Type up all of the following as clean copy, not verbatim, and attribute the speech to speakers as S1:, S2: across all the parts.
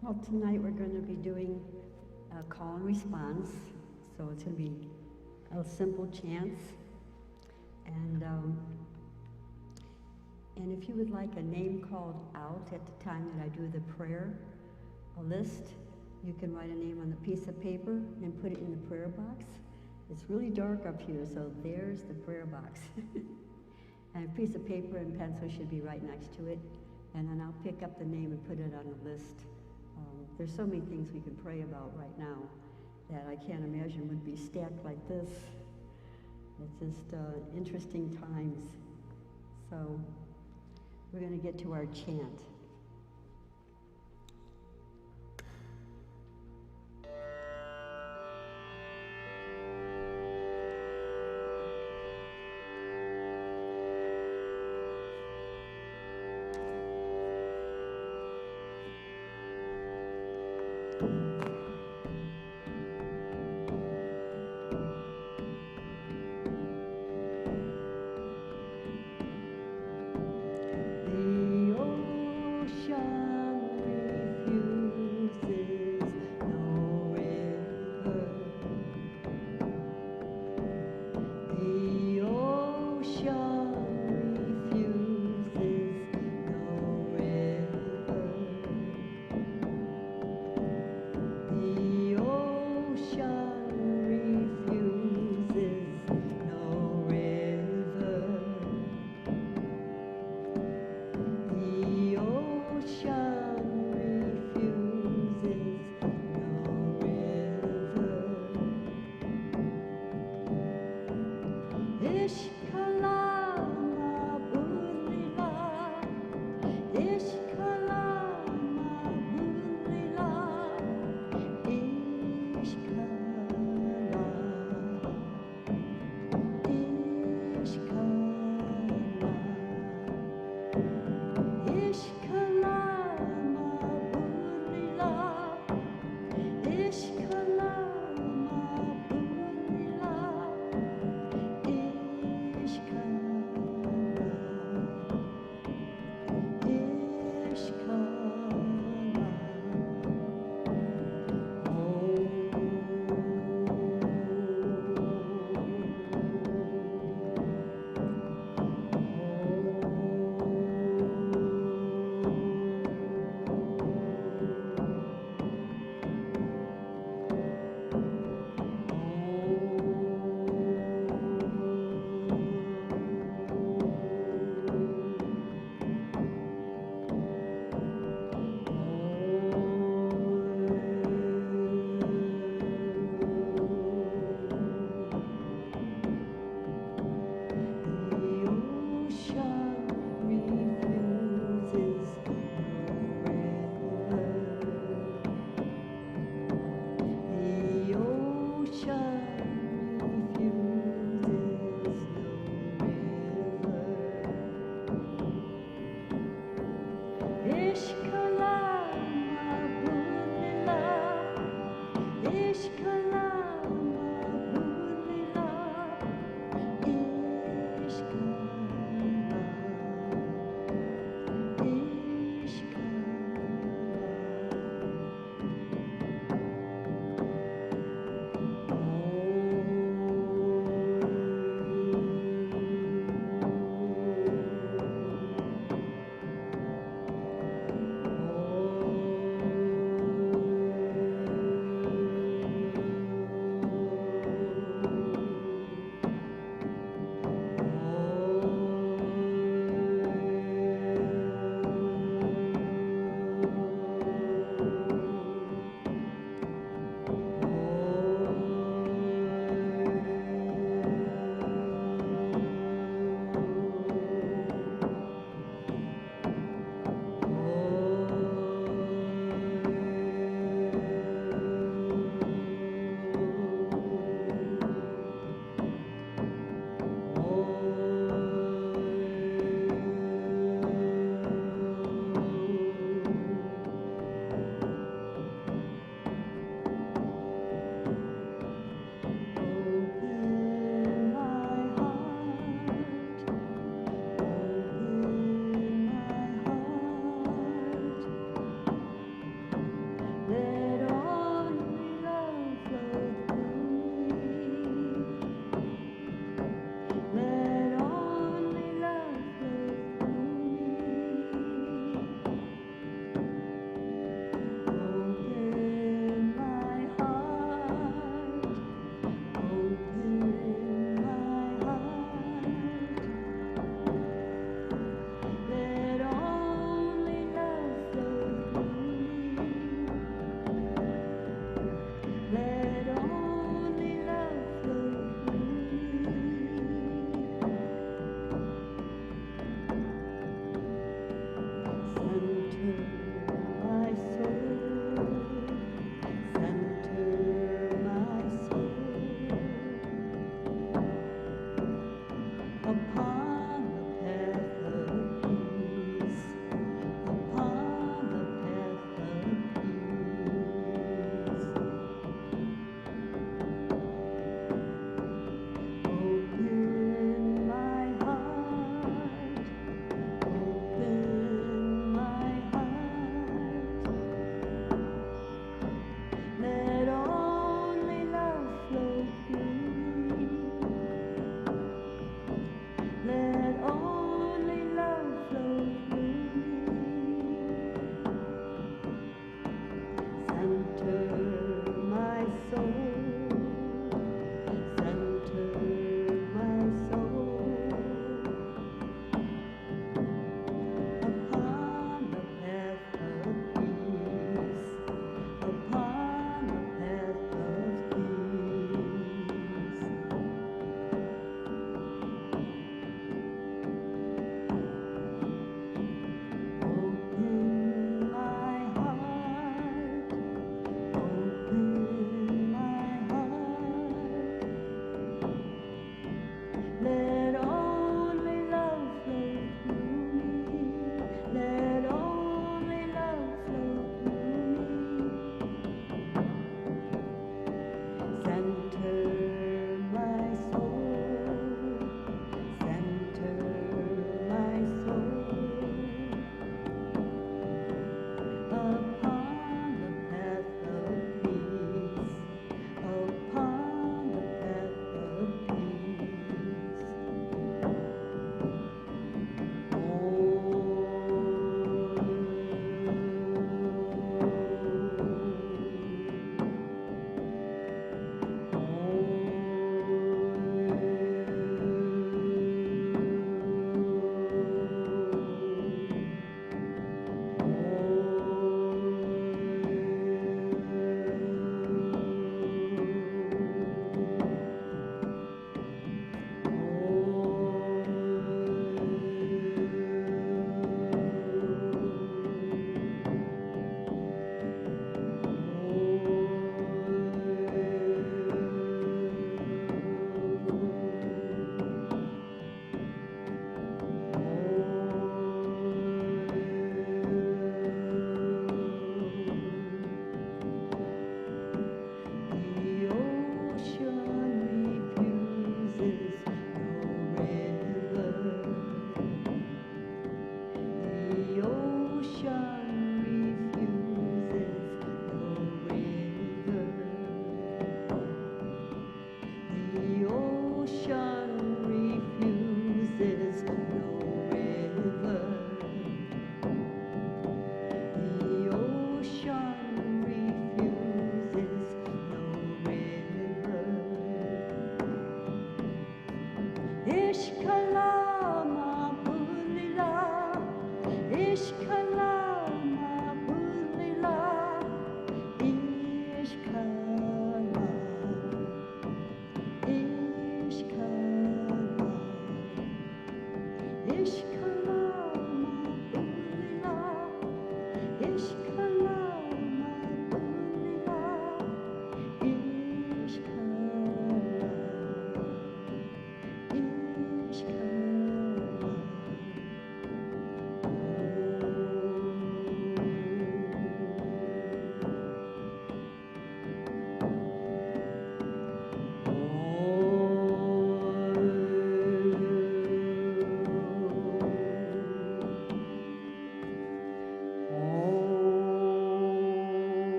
S1: Well, tonight we're going to be doing a call and response. So it's going to be a simple chants. And if you would like a name called out at the time that I do the prayer, a list, you can write a name on a piece of paper and put it in the prayer box. It's really dark up here, so there's the prayer box. And a piece of paper and pencil should be right next to it. And then I'll pick up the name and put it on the list. There's so many things we can pray about right now that I can't imagine would be stacked like this. It's just interesting times. So we're going to get to our chant. The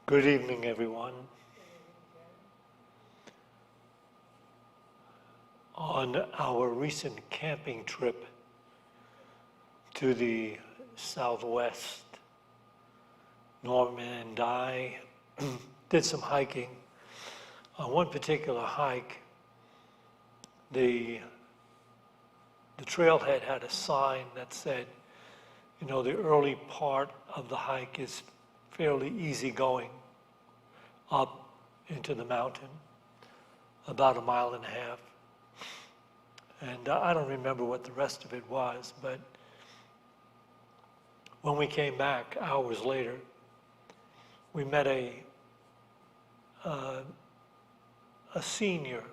S2: Good evening, everyone. On our recent camping trip to the southwest, Norma and I did some hiking. On one particular hike, the trailhead had a sign that said, you know, the early part of the hike is fairly easy going up into the mountain, about 1.5 miles. And I don't remember what the rest of it was, but when we came back hours later, we met a senior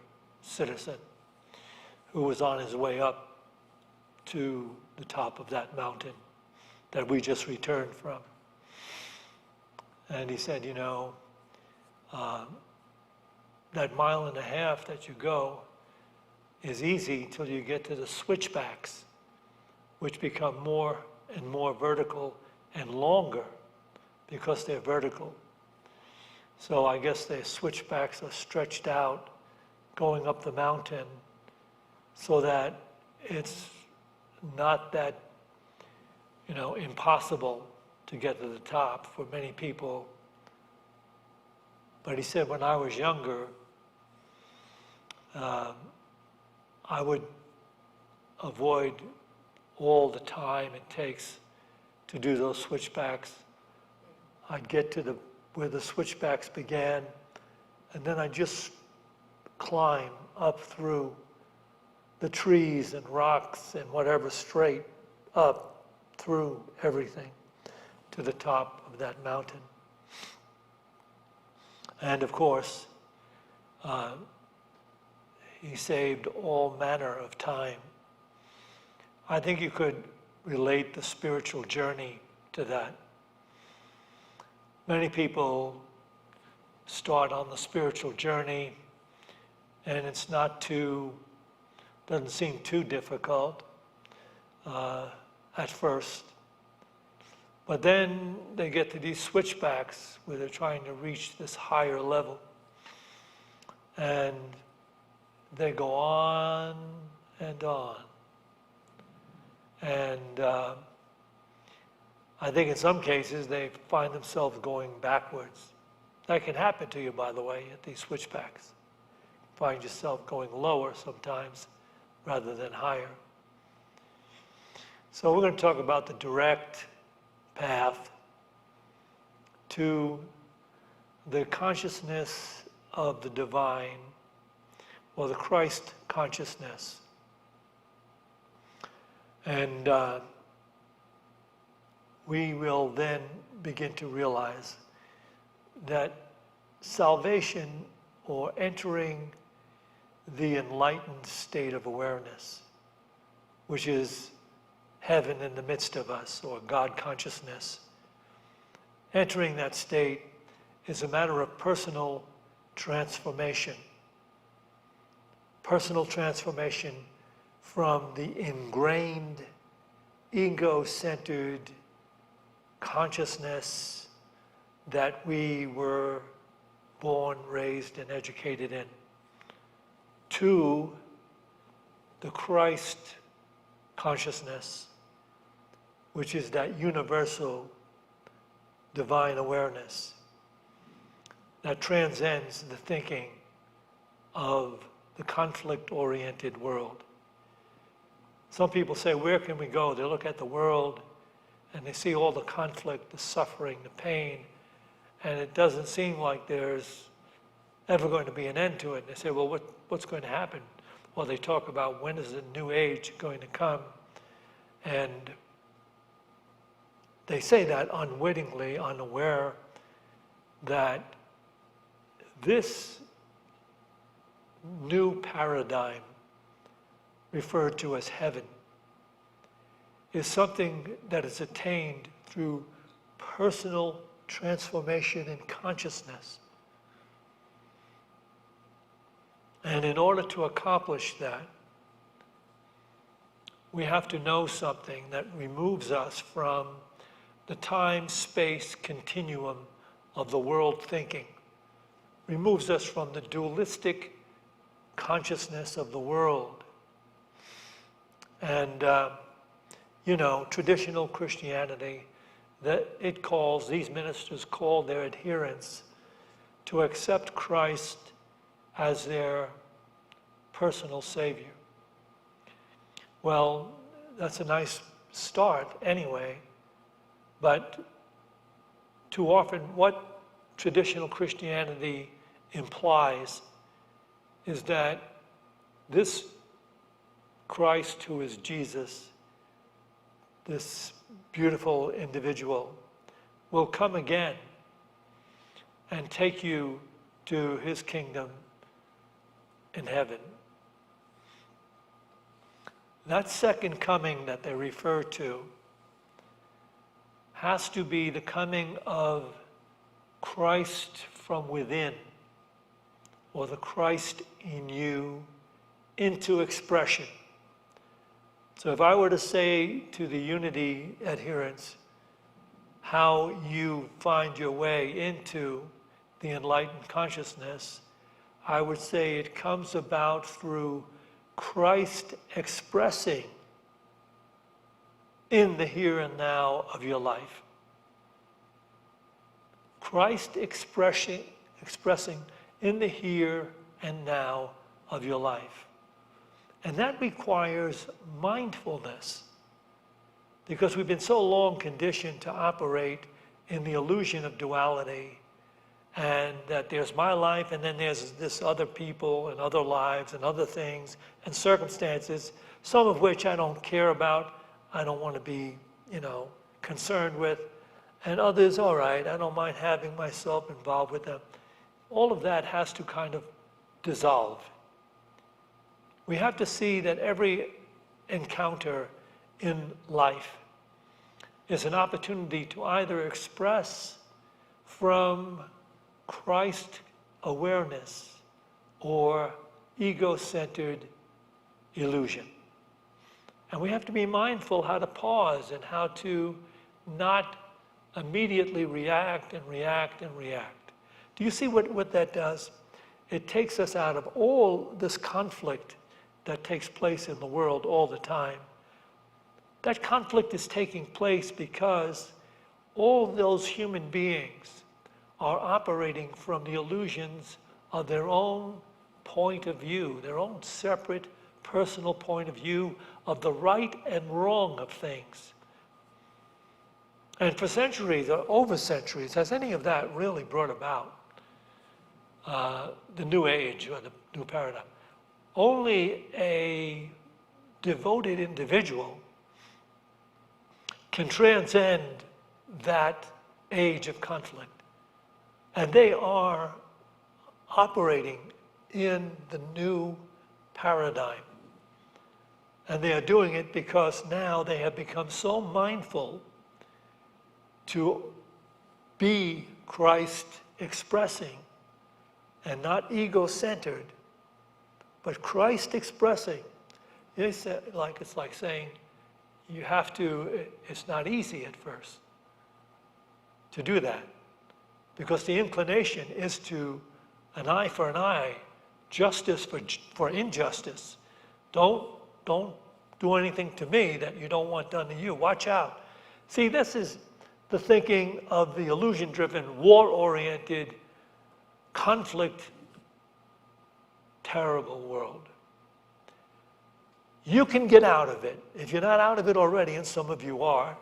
S2: citizen who was on his way up to the top of that mountain that we just returned from. And he said, you know, that 1.5 miles that you go is easy till you get to the switchbacks, which become more and more vertical and longer because they're vertical. So I guess the switchbacks are stretched out going up the mountain so that it's not that, you know, impossible to get to the top for many people. But he said when I was younger, I would avoid all the time it takes to do those switchbacks. I'd get to where the switchbacks began, and then I'd just climb up through the trees and rocks and whatever straight up through everything to the top of that mountain. And of course, he saved all manner of time. I think you could relate the spiritual journey to that. Many people start on the spiritual journey and it's doesn't seem too difficult at first. But then they get to these switchbacks where they're trying to reach this higher level. And they go on and on. And I think in some cases they find themselves going backwards. That can happen to you, by the way, at these switchbacks. You find yourself going lower sometimes rather than higher. So we're going to talk about the direct path to the consciousness of the divine, or the Christ consciousness. And we will then begin to realize that salvation, or entering the enlightened state of awareness, which is heaven in the midst of us, or God consciousness, entering that state is a matter of personal transformation. Personal transformation from the ingrained, ego-centered consciousness that we were born, raised, and educated in, to the Christ consciousness, which is that universal divine awareness that transcends the thinking of the conflict-oriented world. Some people say, where can we go? They look at the world and they see all the conflict, the suffering, the pain, and it doesn't seem like there's ever going to be an end to it. And they say, well, what's going to happen? Well, they talk about when is the new age going to come? And they say that unwittingly, unaware that this new paradigm, referred to as heaven, is something that is attained through personal transformation in consciousness. And in order to accomplish that, we have to know something that removes us from the time-space continuum of the world thinking, removes us from the dualistic consciousness of the world. And, traditional Christianity, these ministers call their adherents to accept Christ as their personal Savior. Well, that's a nice start anyway, but too often what traditional Christianity implies is that this Christ, who is Jesus, this beautiful individual, will come again and take you to his kingdom in heaven. That second coming that they refer to has to be the coming of Christ from within, or the Christ in you, into expression. So if I were to say to the Unity adherents how you find your way into the enlightened consciousness, I would say it comes about through Christ expressing in the here and now of your life. Christ expressing in the here and now of your life. And that requires mindfulness, because we've been so long conditioned to operate in the illusion of duality, and that there's my life and then there's this other people and other lives and other things and circumstances, some of which I don't care about, I don't want to be, concerned with, and others, all right, I don't mind having myself involved with them. All of that has to kind of dissolve. We have to see that every encounter in life is an opportunity to either express from Christ awareness or ego-centered illusion. And we have to be mindful how to pause and how to not immediately react and react and react. Do you see what that does? It takes us out of all this conflict that takes place in the world all the time. That conflict is taking place because all those human beings are operating from the illusions of their own point of view, their own separate personal point of view of the right and wrong of things. And for centuries, or over centuries, has any of that really brought about the new age or the new paradigm? Only a devoted individual can transcend that age of conflict. And they are operating in the new paradigm. And they are doing it because now they have become so mindful to be Christ expressing and not ego-centered, but Christ expressing. It's like saying you have to, it's not easy at first to do that, because the inclination is to an eye for an eye, justice for injustice. Don't do anything to me that you don't want done to you. Watch out. See, this is the thinking of the illusion-driven, war-oriented, conflict, terrible world. You can get out of it. If you're not out of it already, and some of you are,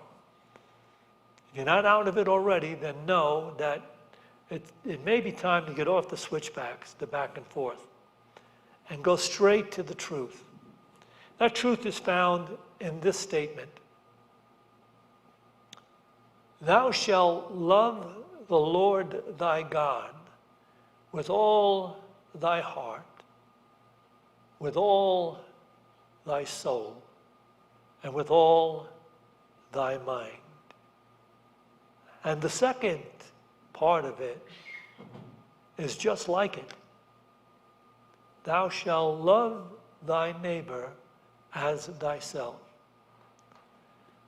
S2: if you're not out of it already, then know that it may be time to get off the switchbacks, the back and forth, and go straight to the truth. That truth is found in this statement. Thou shalt love the Lord thy God with all thy heart, with all thy soul, and with all thy mind. And the second part of it is just like it. Thou shalt love thy neighbor as thyself.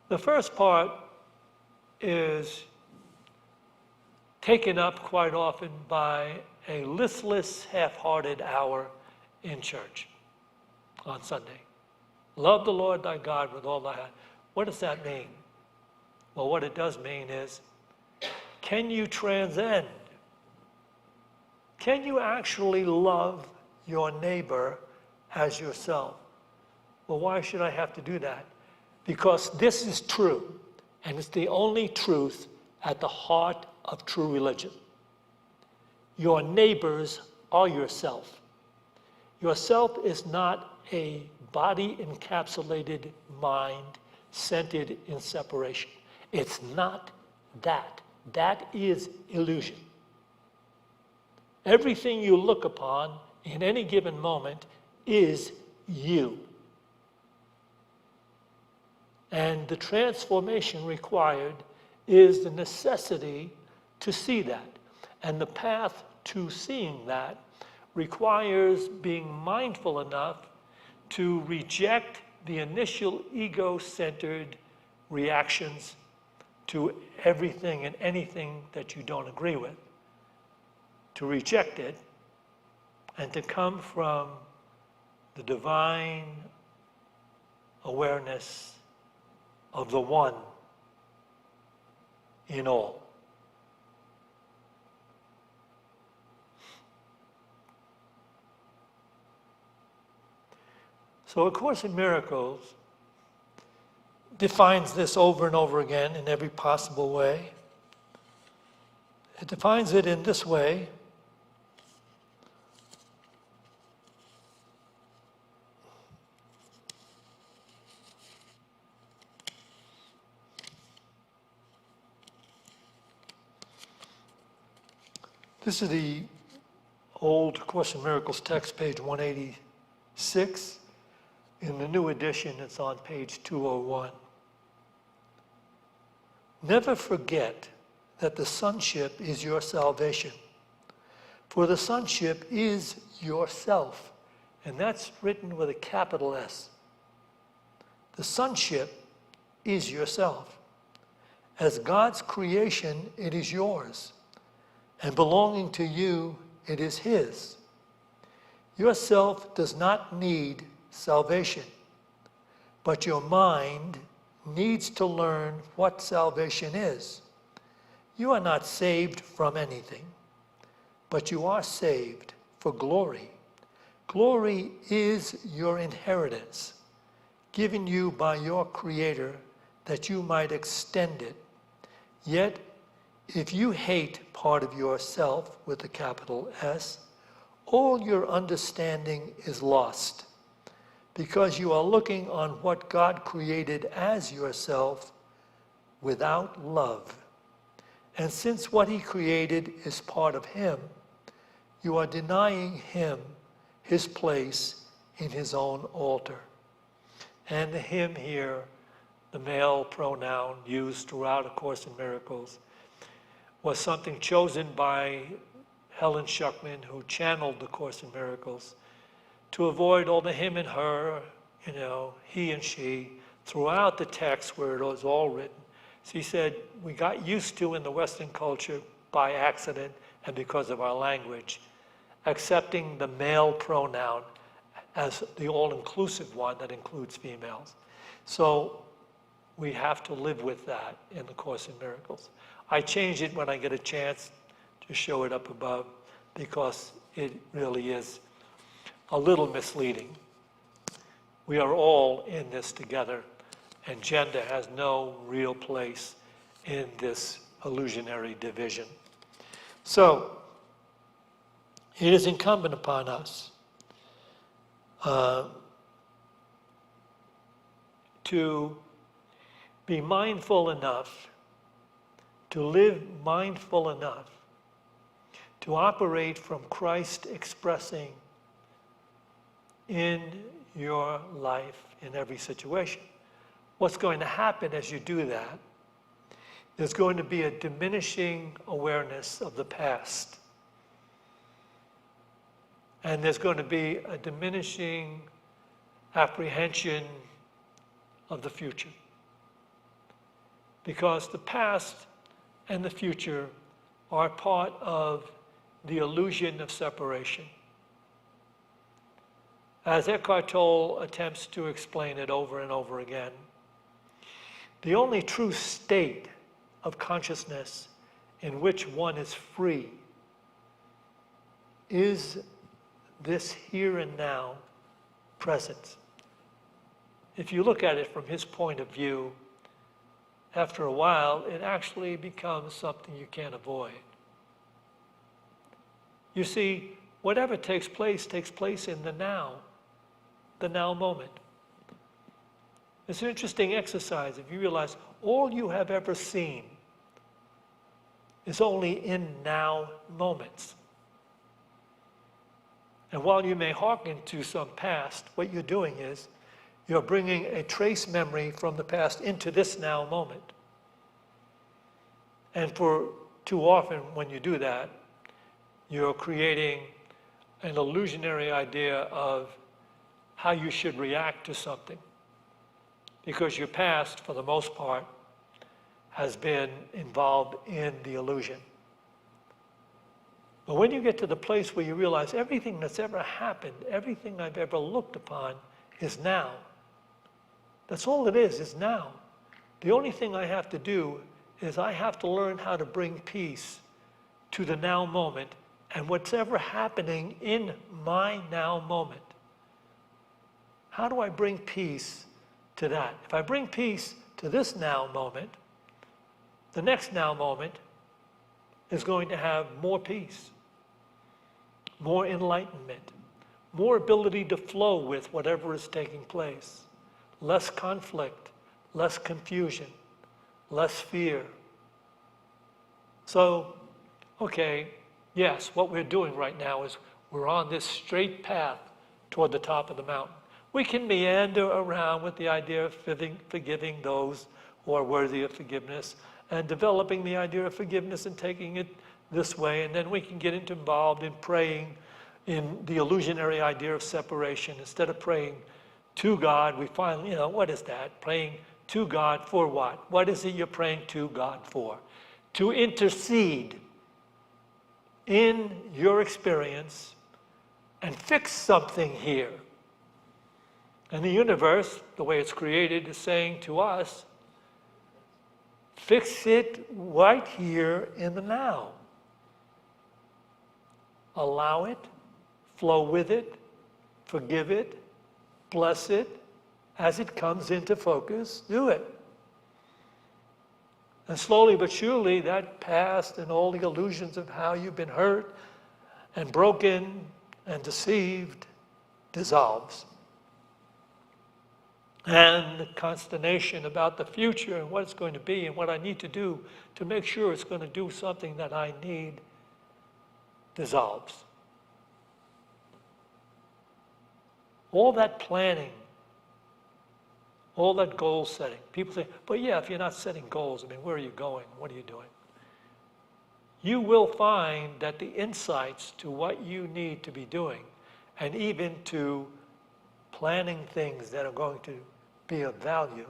S2: The first part is taken up quite often by a listless, half-hearted hour in church on Sunday. Love the Lord thy God with all thy heart. What does that mean? Well, what it does mean is, can you transcend? Can you actually love your neighbor as yourself? Well, why should I have to do that? Because this is true, and it's the only truth at the heart of true religion. Your neighbors are yourself. Yourself is not a body-encapsulated mind centered in separation. It's not that. That is illusion. Everything you look upon in any given moment is you. And the transformation required is the necessity to see that. And the path to seeing that requires being mindful enough to reject the initial ego-centered reactions to everything and anything that you don't agree with, to reject it, and to come from the divine awareness of the one in all. So A Course in Miracles defines this over and over again in every possible way. It defines it in this way. This is the old Course in Miracles text, page 186. In the new edition, it's on page 201. Never forget that the sonship is your salvation. For the sonship is yourself. And that's written with a capital S. The sonship is yourself. As God's creation, it is yours. And belonging to you, it is His. Yourself does not need salvation, but your mind needs to learn what salvation is. You are not saved from anything, but you are saved for glory. Glory is your inheritance, given you by your Creator, that you might extend it. Yet, if you hate part of yourself with a capital S, all your understanding is lost, because you are looking on what God created as yourself without love. And since what he created is part of him, you are denying him his place in his own altar. And the him here, the male pronoun used throughout A Course in Miracles, was something chosen by Helen Schuckman, who channeled the Course in Miracles, to avoid all the him and her, he and she, throughout the text where it was all written. She said, we got used to in the Western culture by accident and because of our language, accepting the male pronoun as the all-inclusive one that includes females. So we have to live with that in the Course in Miracles. I change it when I get a chance to show it up above, because it really is a little misleading. We are all in this together, and gender has no real place in this illusionary division. So, it is incumbent upon us to be mindful enough, to live mindful enough, to operate from Christ expressing in your life in every situation. What's going to happen as you do that, there's going to be a diminishing awareness of the past. And there's going to be a diminishing apprehension of the future. Because the past and the future are part of the illusion of separation. As Eckhart Tolle attempts to explain it over and over again, the only true state of consciousness in which one is free is this here and now presence. If you look at it from his point of view, after a while, it actually becomes something you can't avoid. You see, whatever takes place in the now moment. It's an interesting exercise if you realize all you have ever seen is only in now moments. And while you may hearken to some past, what you're doing is you're bringing a trace memory from the past into this now moment. And for too often when you do that, you're creating an illusionary idea of how you should react to something. Because your past, for the most part, has been involved in the illusion. But when you get to the place where you realize everything that's ever happened, everything I've ever looked upon is now. That's all it is now. The only thing I have to do is I have to learn how to bring peace to the now moment and what's ever happening in my now moment. How do I bring peace to that? If I bring peace to this now moment, the next now moment is going to have more peace, more enlightenment, more ability to flow with whatever is taking place, less conflict, less confusion, less fear. So, okay, yes, what we're doing right now is we're on this straight path toward the top of the mountain. We can meander around with the idea of forgiving those who are worthy of forgiveness, and developing the idea of forgiveness and taking it this way, and then we can get involved in praying in the illusionary idea of separation. Instead of praying to God, we finally, what is that? Praying to God for what? What is it you're praying to God for? To intercede in your experience and fix something here. And the universe, the way it's created, is saying to us, fix it right here in the now. Allow it, flow with it, forgive it, bless it, as it comes into focus, do it. And slowly but surely, that past and all the illusions of how you've been hurt and broken and deceived dissolves. And the consternation about the future and what it's going to be and what I need to do to make sure it's going to do something that I need dissolves. All that planning, all that goal setting. People say, but yeah, if you're not setting goals, I mean, where are you going? What are you doing? You will find that the insights to what you need to be doing, and even to planning things that are going to be of value,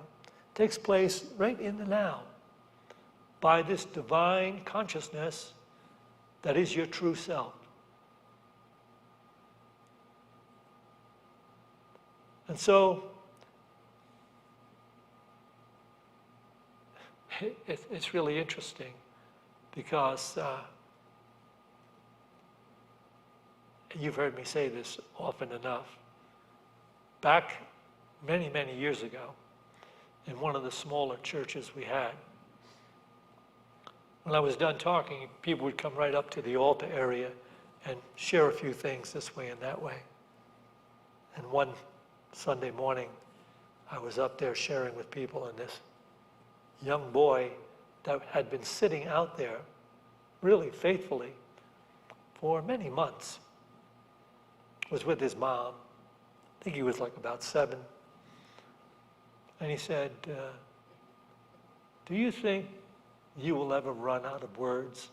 S2: takes place right in the now by this divine consciousness that is your true self. And so it's really interesting because you've heard me say this often enough. Back many, many years ago, in one of the smaller churches we had, when I was done talking, people would come right up to the altar area and share a few things this way and that way. And one Sunday morning, I was up there sharing with people, and this young boy that had been sitting out there really faithfully for many months was with his mom. I think he was like about 7. And he said, do you think you will ever run out of words?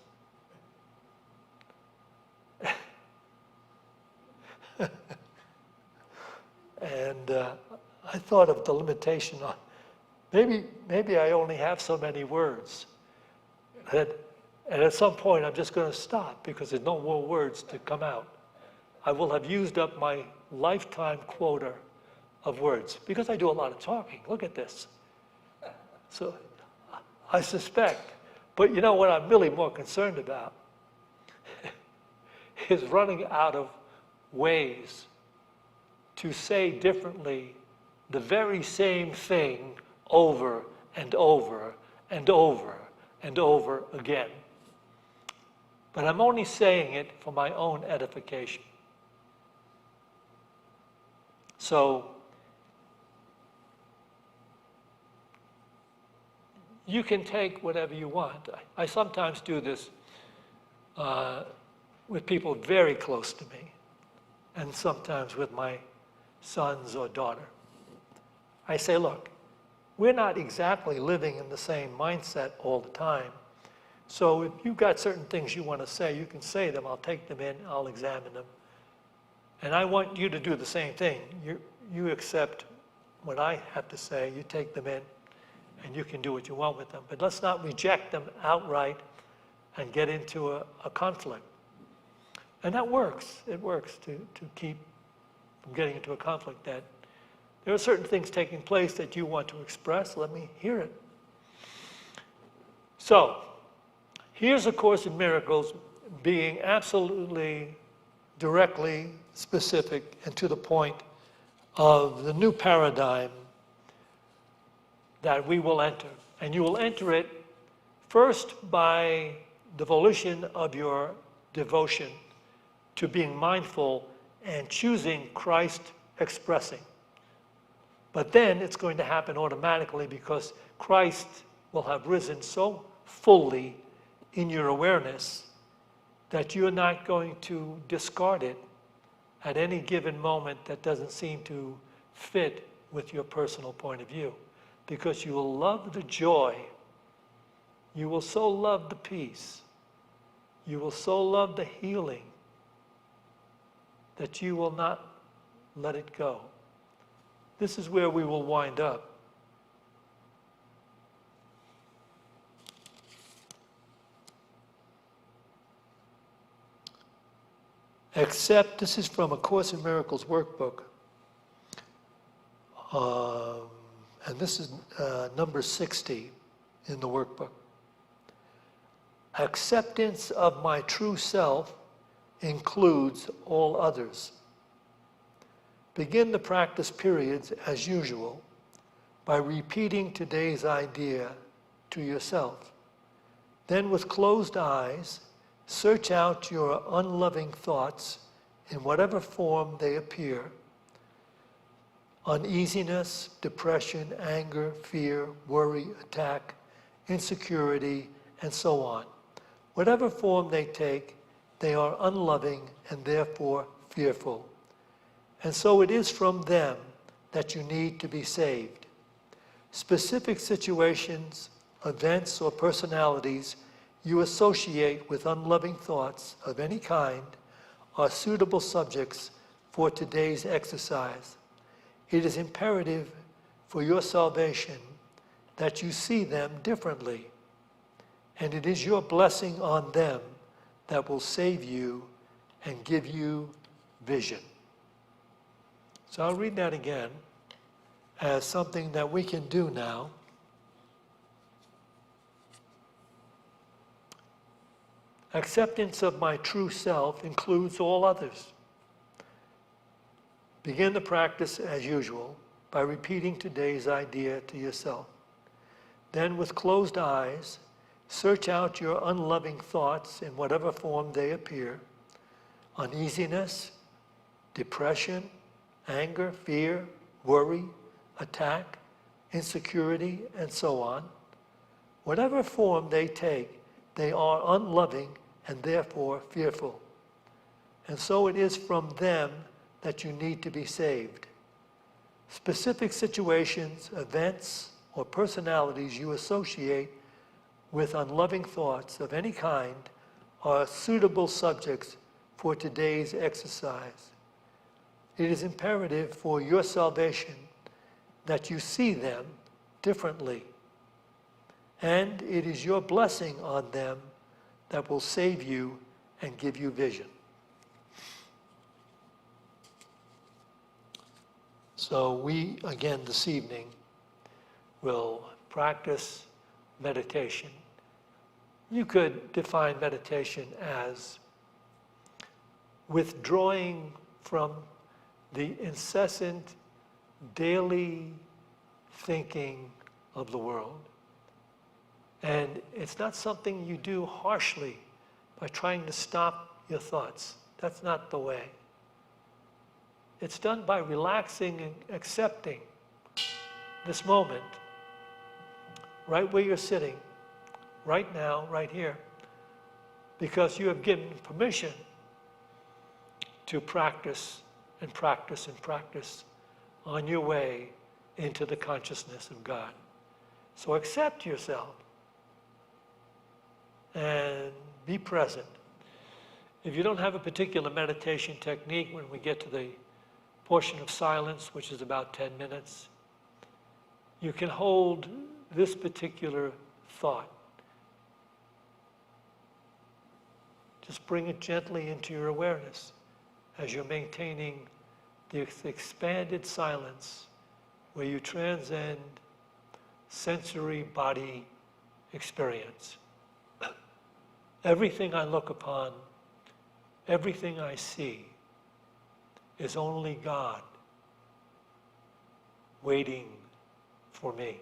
S2: And I thought of the limitation on, maybe I only have so many words. And at some point I'm just going to stop because there's no more words to come out. I will have used up my lifetime quota of words because I do a lot of talking. Look at this. So I suspect, but you know what I'm really more concerned about is running out of ways to say differently the very same thing over and over and over and over again. But I'm only saying it for my own edification. So you can take whatever you want. I sometimes do this with people very close to me, and sometimes with my sons or daughter. I say, look, we're not exactly living in the same mindset all the time. So if you've got certain things you want to say, you can say them. I'll take them in, I'll examine them. And I want you to do the same thing. You accept what I have to say, you take them in, and you can do what you want with them. But let's not reject them outright and get into a conflict. And that works. It works to keep from getting into a conflict. That there are certain things taking place that you want to express. Let me hear it. So, here's A Course in Miracles being absolutely directly specific and to the point of the new paradigm that we will enter. And you will enter it first by the volition of your devotion to being mindful and choosing Christ expressing. But then it's going to happen automatically because Christ will have risen so fully in your awareness that you're not going to discard it at any given moment that doesn't seem to fit with your personal point of view. Because you will love the joy, you will so love the peace, you will so love the healing that you will not let it go. This is where we will wind up. Except, this is from A Course in Miracles workbook. And this is number 60 in the workbook. Acceptance of my true self includes all others. Begin the practice periods as usual by repeating today's idea to yourself. Then with closed eyes, search out your unloving thoughts in whatever form they appear. Uneasiness, depression, anger, fear, worry, attack, insecurity, and so on. Whatever form they take, they are unloving and therefore fearful. And so it is from them that you need to be saved. Specific situations, events, or personalities you associate with unloving thoughts of any kind are suitable subjects for today's exercise. It is imperative for your salvation that you see them differently, and it is your blessing on them that will save you and give you vision. So I'll read that again as something that we can do now. Acceptance of my true self includes all others. Begin the practice as usual by repeating today's idea to yourself. Then with closed eyes, search out your unloving thoughts in whatever form they appear. Uneasiness, depression, anger, fear, worry, attack, insecurity, and so on. Whatever form they take, they are unloving and therefore fearful. And so it is from them that you need to be saved. Specific situations, events, or personalities you associate with unloving thoughts of any kind are suitable subjects for today's exercise. It is imperative for your salvation that you see them differently, and it is your blessing on them that will save you and give you vision. So we, again this evening, will practice meditation. You could define meditation as withdrawing from the incessant daily thinking of the world. And it's not something you do harshly by trying to stop your thoughts. That's not the way. It's done by relaxing and accepting this moment, right where you're sitting, right now, right here, because you have given permission to practice and practice and practice on your way into the consciousness of God. So accept yourself and be present. If you don't have a particular meditation technique, when we get to the portion of silence, which is about 10 minutes, you can hold this particular thought. Just bring it gently into your awareness as you're maintaining the expanded silence where you transcend sensory body experience. Everything I look upon, everything I see is only God waiting for me.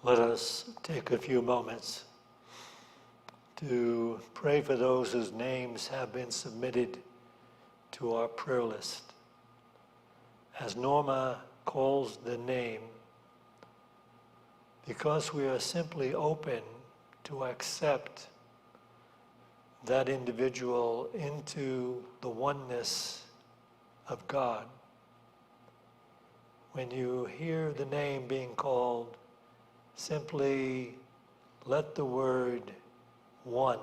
S2: Let us take a few moments to pray for those whose names have been submitted to our prayer list. As Norma calls the name, because we are simply open to accept that individual into the oneness of God. When you hear the name being called, simply let the word one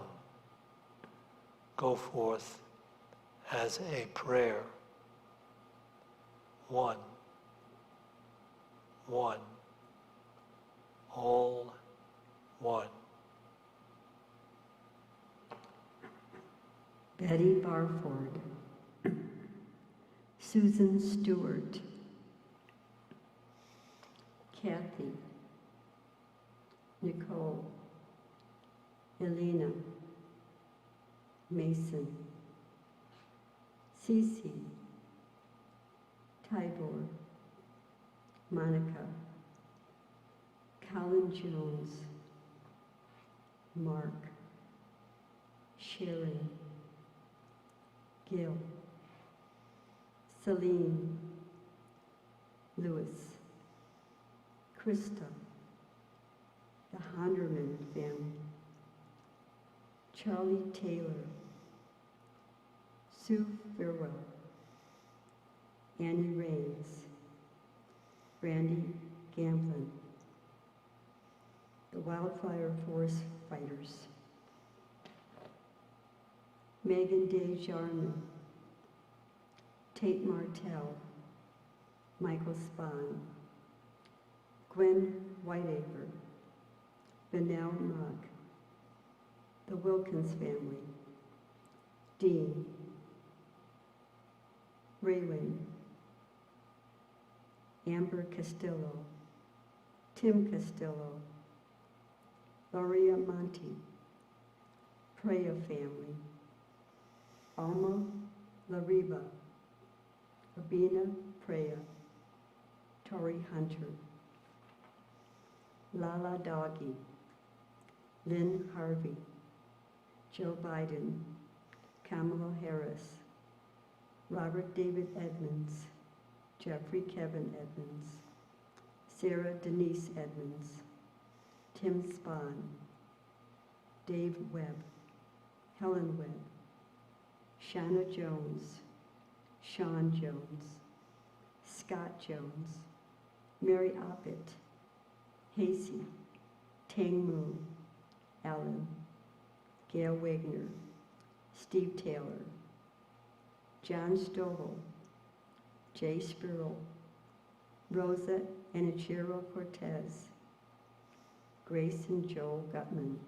S2: go forth as a prayer. One, one, all one.
S1: Betty Barford, Susan Stewart, Kathy, Nicole, Elena, Mason, Cece, Tybor, Monica, Colin Jones, Mark, Sharon, Gil, Celine, Louis, Krista, the Honderman family, Charlie Taylor, Sue Farewell, Annie Raines, Brandy Gamblin, the Wildfire Forest Fighters, Megan Desjardins, Tate Martell, Michael Spahn, Gwen Whiteacre, Vanell Mugg, the Wilkins family, Dean, Raywin, Amber Castillo, Tim Castillo, Loria Monti, Preya family, Alma Lariba, Abina Preya, Tori Hunter, Lala Doggy, Lynn Harvey, Joe Biden, Kamala Harris, Robert David Edmonds, Jeffrey Kevin Edmonds, Sarah Denise Edmonds, Tim Spahn, Dave Webb, Helen Webb, Shanna Jones, Sean Jones, Scott Jones, Mary Oppett, Hasey, Tang Mu, Alan, Gail Wagner, Steve Taylor, John Stovall, Jay Spurl, Rosa Enichiro Cortez, Grace and Joel Gutman,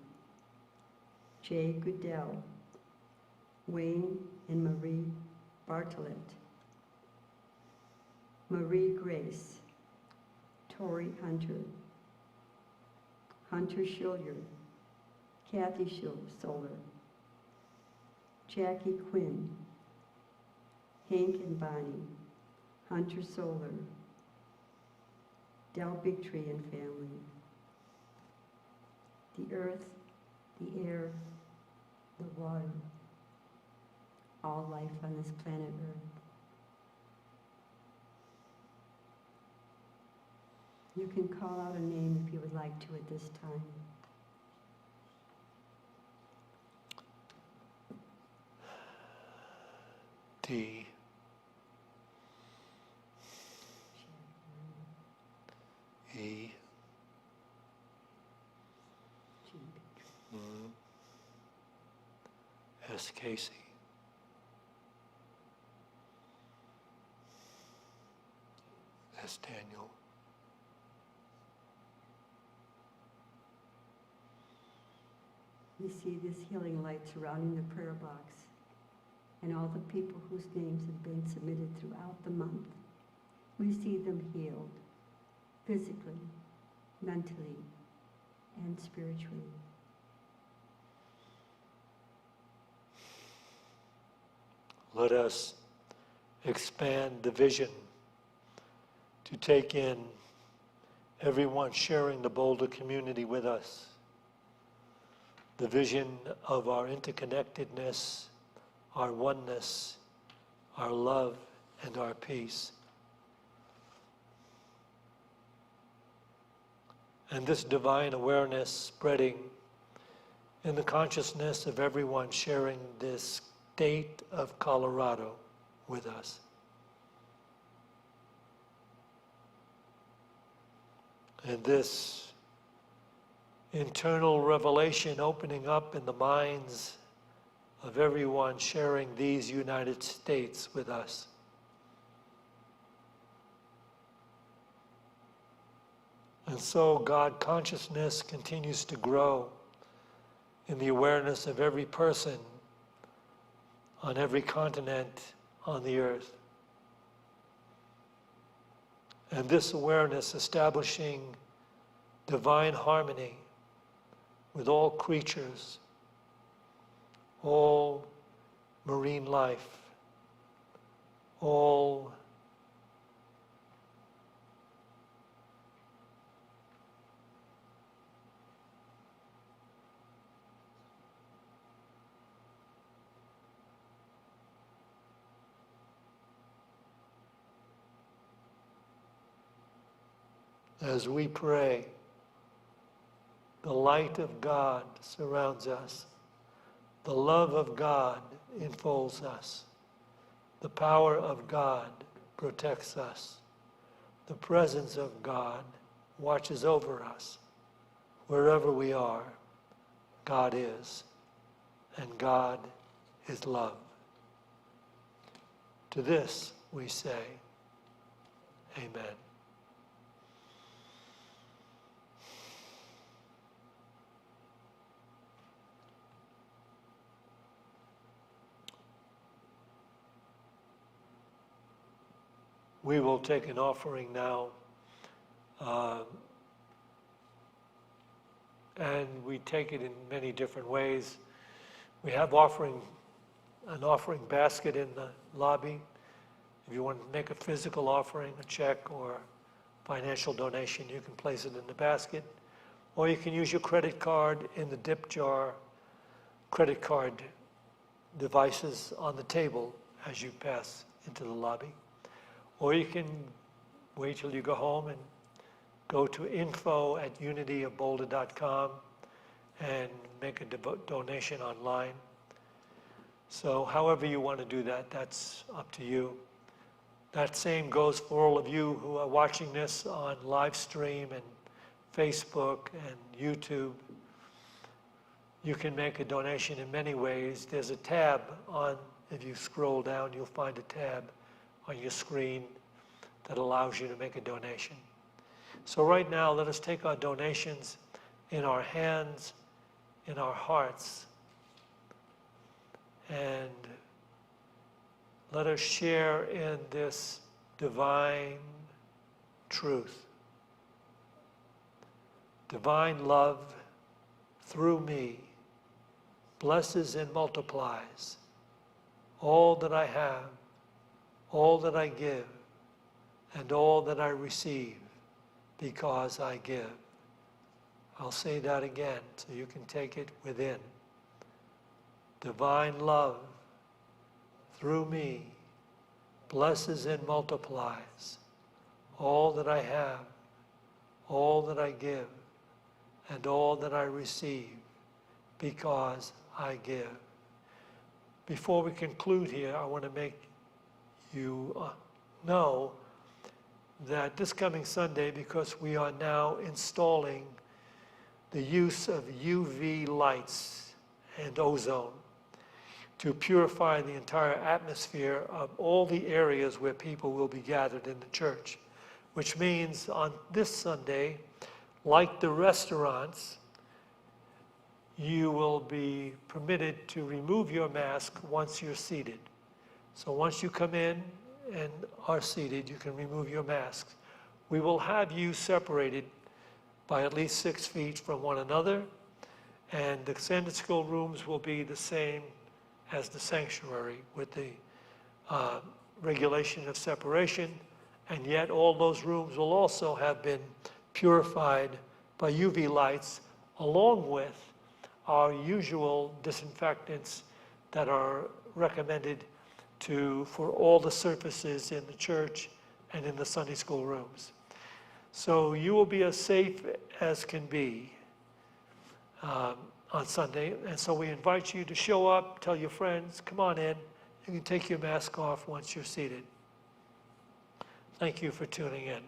S1: Jay Goodell, Wayne and Marie Bartlett, Marie Grace, Tori Hunter, Hunter Schilliard, Kathy Solar, Jackie Quinn, Hank and Bonnie, Hunter Solar, Del Bigtree and family, the earth, the air, the water, all life on this planet Earth. You can call out a name if you would like to at this time.
S2: D. E. S. Casey. S. Daniel.
S1: You see this healing light surrounding the prayer box and all the people whose names have been submitted throughout the month. We see them healed physically, mentally, and spiritually.
S2: Let us expand the vision to take in everyone sharing the Boulder community with us, the vision of our interconnectedness, our oneness, our love, and our peace. And this divine awareness spreading in the consciousness of everyone sharing this state of Colorado with us. And this internal revelation opening up in the minds of everyone sharing these United States with us. And so God consciousness continues to grow in the awareness of every person on every continent on the earth. And this awareness establishing divine harmony with all creatures, all marine life, all as we pray, the light of God surrounds us. The love of God enfolds us. The power of God protects us. The presence of God watches over us. Wherever we are, God is, and God is love. To this we say, Amen. We will take an offering now, and we take it in many different ways. We have an offering basket in the lobby. If you want to make a physical offering, a check or financial donation, you can place it in the basket. Or you can use your credit card in the dip jar, credit card devices on the table as you pass into the lobby. Or you can wait till you go home and go to info@unityofboulder.com and make a donation online. So however you want to do that, that's up to you. That same goes for all of you who are watching this on live stream and Facebook and YouTube. You can make a donation in many ways. There's a tab on, if you scroll down, you'll find a tab on your screen that allows you to make a donation. So right now, let us take our donations in our hands, in our hearts, and let us share in this divine truth. Divine love through me blesses and multiplies all that I have, all that I give, and all that I receive, because I give. I'll say that again so you can take it within. Divine love through me blesses and multiplies all that I have, all that I give, and all that I receive, because I give. Before we conclude here, I want to make you know that this coming Sunday, because we are now installing the use of UV lights and ozone to purify the entire atmosphere of all the areas where people will be gathered in the church, which means on this Sunday, like the restaurants, you will be permitted to remove your mask once you're seated. So once you come in and are seated, you can remove your masks. We will have you separated by at least 6 feet from one another, and the Sunday school rooms will be the same as the sanctuary with the regulation of separation, and yet all those rooms will also have been purified by UV lights, along with our usual disinfectants that are recommended for all the surfaces in the church and in the Sunday school rooms. So you will be as safe as can be on Sunday. And so we invite you to show up, tell your friends, come on in. You can take your mask off once you're seated. Thank you for tuning in.